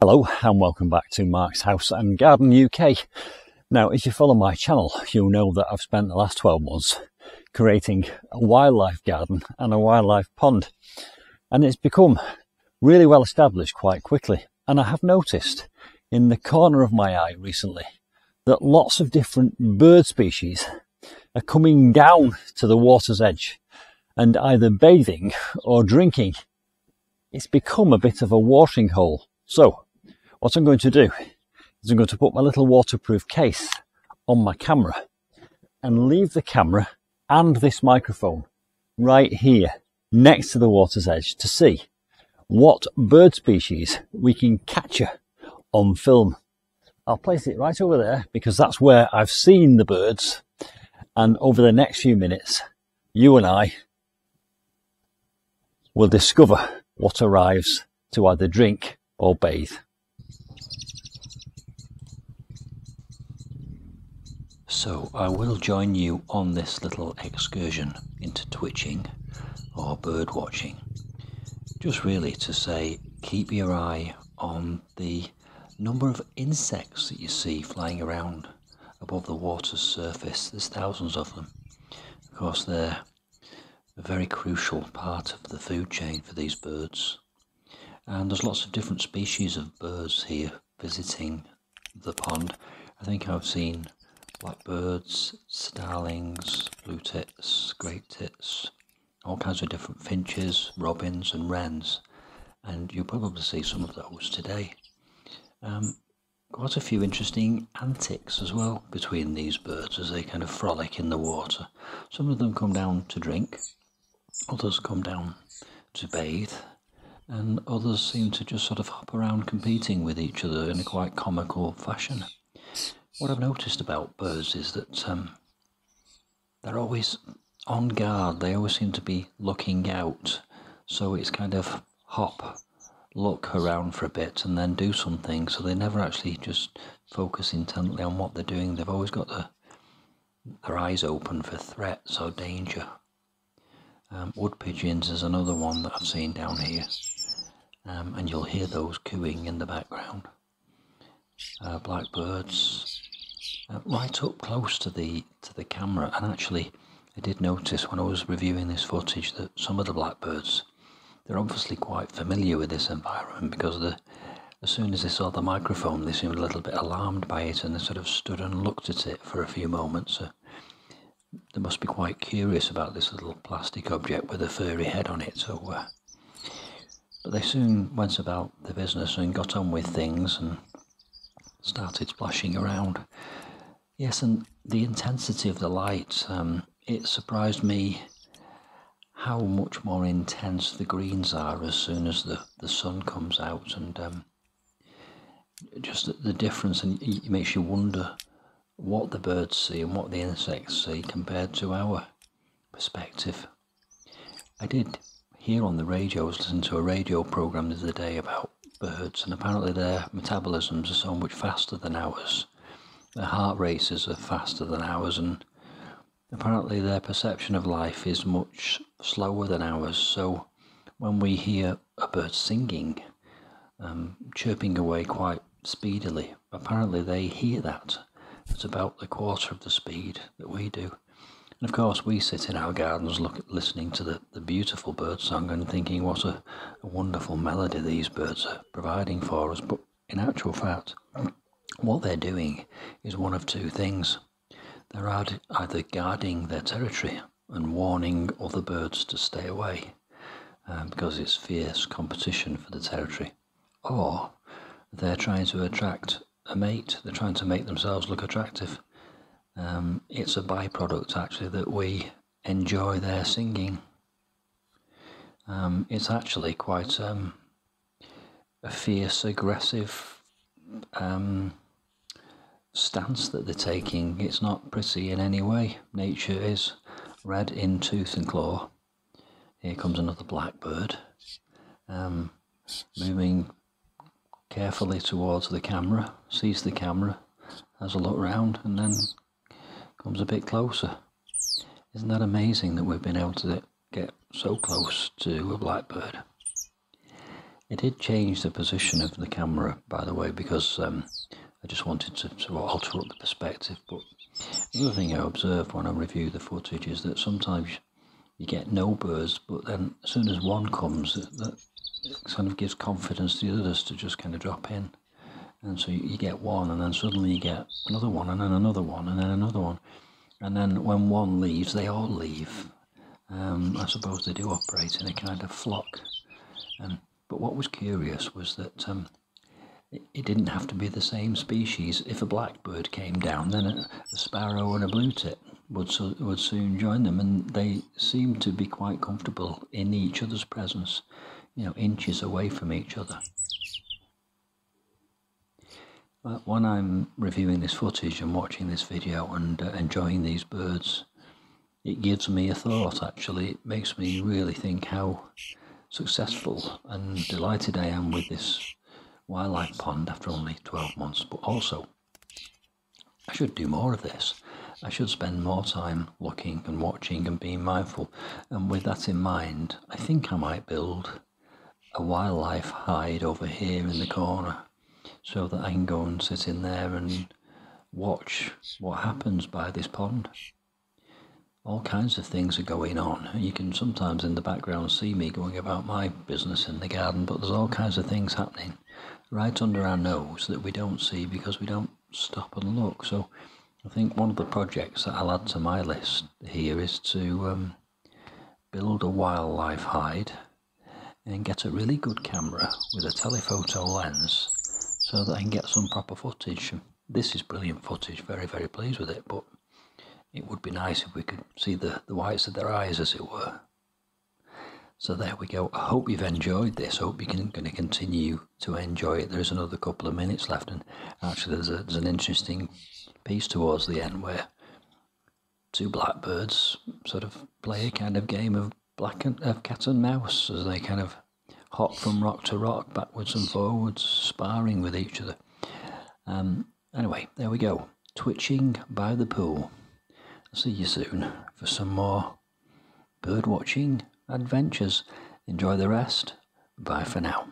Hello and welcome back to Mark's House and Garden UK. Now, if you follow my channel, you'll know that I've spent the last 12 months creating a wildlife garden and a wildlife pond. And it's become really well established quite quickly. And I have noticed in the corner of my eye recently that lots of different bird species are coming down to the water's edge and either bathing or drinking. It's become a bit of a watering hole. So what I'm going to do is I'm going to put my little waterproof case on my camera and leave the camera and this microphone right here next to the water's edge to see what bird species we can capture on film. I'll place it right over there because that's where I've seen the birds, and over the next few minutes you and I will discover what arrives to either drink or bathe. So I will join you on this little excursion into twitching or bird watching, just really to say keep your eye on the number of insects that you see flying around above the water's surface. There's thousands of them. Of course, they're a very crucial part of the food chain for these birds, and there's lots of different species of birds here visiting the pond. I think I've seen blackbirds, starlings, blue tits, great tits, all kinds of different finches, robins and wrens, and you'll probably see some of those today. Quite a few interesting antics as well between these birds as they kind of frolic in the water. Some of them come down to drink, others come down to bathe, and others seem to just sort of hop around competing with each other in a quite comical fashion. What I've noticed about birds is that they're always on guard. They always seem to be looking out. So it's kind of hop, look around for a bit and then do something. So they never actually just focus intently on what they're doing. They've always got their eyes open for threats or danger. Wood pigeons is another one that I've seen down here. And you'll hear those cooing in the background. Blackbirds. Right up close to the camera, and actually I did notice when I was reviewing this footage that some of the blackbirds, they're obviously quite familiar with this environment, because as soon as they saw the microphone they seemed a little bit alarmed by it and they sort of stood and looked at it for a few moments. So they must be quite curious about this little plastic object with a furry head on it. So but they soon went about their business and got on with things and started splashing around. Yes, and the intensity of the light, it surprised me how much more intense the greens are as soon as the sun comes out, and just the difference, and it makes you wonder what the birds see and what the insects see compared to our perspective. I did hear on the radio, I was listening to a radio program the other day about birds, and apparently their metabolisms are so much faster than ours. Their heart races are faster than ours, and apparently their perception of life is much slower than ours. So when we hear a bird singing, chirping away quite speedily, apparently they hear that at about a quarter of the speed that we do. And of course we sit in our gardens listening to the beautiful bird song and thinking what a wonderful melody these birds are providing for us. But in actual fact, what they're doing is one of two things. They're either guarding their territory and warning other birds to stay away because it's fierce competition for the territory, or they're trying to attract a mate. They're trying to make themselves look attractive. It's a byproduct actually that we enjoy their singing. It's actually quite a fierce, aggressive stance that they're taking. It's not pretty in any way. Nature is red in tooth and claw. Here comes another blackbird, moving carefully towards the camera, sees the camera, has a look round, and then comes a bit closer. Isn't that amazing that we've been able to get so close to a blackbird? I did change the position of the camera, by the way, because I just wanted to alter up the perspective. But the other thing I observed when I review the footage is that sometimes you get no birds, but then as soon as one comes, that kind of gives confidence to the others to just kind of drop in. And so you get one, and then suddenly you get another one, and then another one, and then another one. And then when one leaves, they all leave. I suppose they do operate in a kind of flock. But what was curious was that it didn't have to be the same species. If a blackbird came down, then a sparrow and a blue tit would soon join them, and they seemed to be quite comfortable in each other's presence, inches away from each other. When I'm reviewing this footage and watching this video and enjoying these birds, it gives me a thought, actually. It makes me really think how successful and delighted I am with this wildlife pond after only 12 months. But also, I should do more of this. I should spend more time looking and watching and being mindful. And with that in mind, I think I might build a wildlife hide over here in the corner, so that I can go and sit in there and watch what happens by this pond. All kinds of things are going on. You can sometimes in the background see me going about my business in the garden, but there's all kinds of things happening right under our nose that we don't see because we don't stop and look. So I think one of the projects that I'll add to my list here is to build a wildlife hide and get a really good camera with a telephoto lens so that I can get some proper footage. This is brilliant footage, very, very pleased with it, but it would be nice if we could see the whites of their eyes, as it were. So there we go. I hope you've enjoyed this. I hope you're going to continue to enjoy it. There's another couple of minutes left, and actually there's an interesting piece towards the end where two blackbirds sort of play a kind of game of cat and mouse as they kind of hop from rock to rock, backwards and forwards, sparring with each other. Anyway, there we go. Twitching by the pool. I'll see you soon for some more bird watching adventures. Enjoy the rest. Bye for now.